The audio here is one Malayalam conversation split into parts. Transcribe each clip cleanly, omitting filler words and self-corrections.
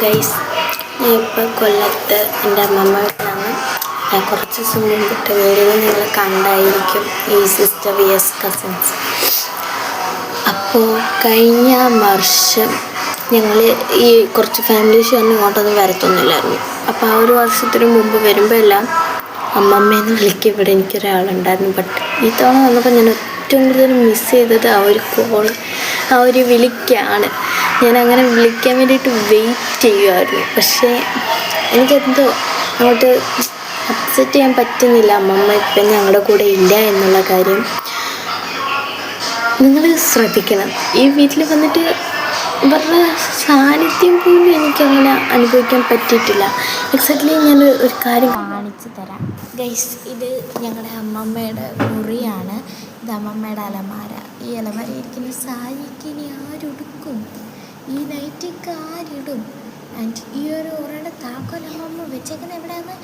ഗൈസ്, ഞാൻ ഇപ്പോൾ കൊല്ലത്ത് എൻ്റെ അമ്മമ്മയോടാണ്. ഞാൻ കുറച്ച് ദിവസം മുമ്പിട്ട് വീഡിയോ നിങ്ങൾ കണ്ടായിരിക്കും, ഈ സിസ്റ്റർ VS കസിൻസ്. അപ്പോൾ കഴിഞ്ഞ വർഷം ഞങ്ങൾ ഈ കുറച്ച് ഫാമിലി ഷെയറിന് ഇങ്ങോട്ടൊന്നും വരത്തൊന്നുമില്ലായിരുന്നു. അപ്പോൾ ആ ഒരു വർഷത്തിന് മുമ്പ് വരുമ്പോൾ എല്ലാം അമ്മമ്മേന്ന് വിളിക്കും. ഇവിടെ എനിക്കൊരാളുണ്ടായിരുന്നു. ബട്ട് ഈ തവണ വന്നപ്പോൾ ഞാൻ ഏറ്റവും കൂടുതൽ മിസ് ചെയ്തത് ആ ഒരു കോൾ, ആ ഒരു വിളിക്കാണ്. ഞാനങ്ങനെ വിളിക്കാൻ വേണ്ടിയിട്ട് വെയിറ്റ് ചെയ്യുമായിരുന്നു. പക്ഷേ എനിക്കെന്തോ അങ്ങോട്ട് അക്സെപ്റ്റ് ചെയ്യാൻ പറ്റുന്നില്ല. അമ്മമ്മ ഇപ്പം ഞങ്ങളുടെ കൂടെ ഇല്ല എന്നുള്ള കാര്യം. നിങ്ങൾ ശ്രദ്ധിക്കണം, ഈ വീട്ടിൽ വന്നിട്ട് ഇവരുടെ സാന്നിധ്യം പോലും എനിക്കങ്ങനെ അനുഭവിക്കാൻ പറ്റിയിട്ടില്ല. എക്സാക്ട്ലി ഞാൻ ഒരു കാര്യം കാണിച്ചു തരാം ഗൈസ്. ഇത് ഞങ്ങളുടെ അമ്മമ്മയുടെ മുറിയാണ്. ഇത് അമ്മമ്മയുടെ അലമാര. ഈ അലമാര ഇരിക്കുന്ന സാരിക്ക് ഇനി ആരുടുക്കും? ഈ നൈറ്റൊക്കെ ആരിടും? ആൻഡ് ഈ ഒരു ഒരെണ്ണം താക്കോൽ അമ്മമ്മ വെച്ചേക്കുന്നത് എവിടെയാണെന്ന്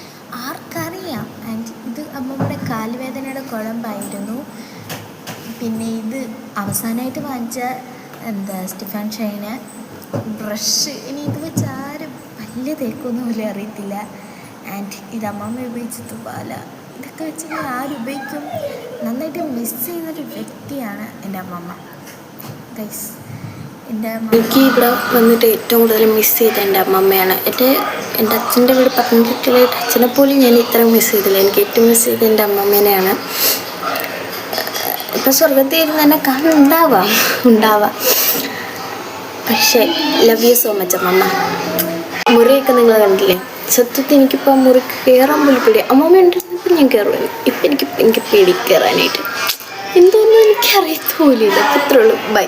ആർക്കറിയാം? ആൻഡ് ഇത് അമ്മമ്മയുടെ കാലുവേദനയുടെ കുഴമ്പായിരുന്നു. പിന്നെ ഇത് അവസാനമായിട്ട് വാങ്ങിച്ച സ്റ്റീഫൻ ഷൈന് ബ്രഷ്. ഇനി ഇത് വെച്ച് ആരും പല്ല് തേക്കൊന്നും പോലും അറിയത്തില്ല. ആൻഡ് ഇത് അമ്മമ്മ ഉപയോഗിച്ച തുവാല. ഇതൊക്കെ വെച്ച് ആരുപയോഗിക്കും? നന്നായിട്ട് മിസ് ചെയ്യുന്നൊരു വ്യക്തിയാണ് എൻ്റെ അമ്മമ്മ ഗൈസ്. എനിക്ക് ഇവിടെ വന്നിട്ട് ഏറ്റവും കൂടുതൽ മിസ് ചെയ്ത എൻ്റെ അമ്മമ്മയാണ്. എൻ്റെ അച്ഛൻ്റെ വീട് പത്തനംതിട്ടയിലായിട്ട് അച്ഛനെ പോലും ഞാൻ ഇത്രയും മിസ് ചെയ്തില്ല. എനിക്ക് ഏറ്റവും മിസ് ചെയ്ത് എൻ്റെ അമ്മമ്മേനെയാണ്. ഇപ്പം സ്വർഗത്തിൽ ഇരുന്ന് തന്നെ ഉണ്ടാവാം. പക്ഷേ ലവ് യു സോ മച്ച് അമ്മമ്മ. മുറിയൊക്കെ നിങ്ങൾ കണ്ടില്ലേ? സത്യത്തിൽ എനിക്കിപ്പോൾ മുറി കയറാൻ പോലും പേടി. അമ്മമ്മ ഉണ്ടായിരുന്നപ്പോൾ ഞാൻ കയറുമായിരുന്നു. ഇപ്പം എനിക്ക് പേടി കയറാനായിട്ട്. എന്തോന്നും എനിക്കറിയത്ത് പോലും ഇല്ല. അത്രേ ഉള്ളൂ. ബൈ.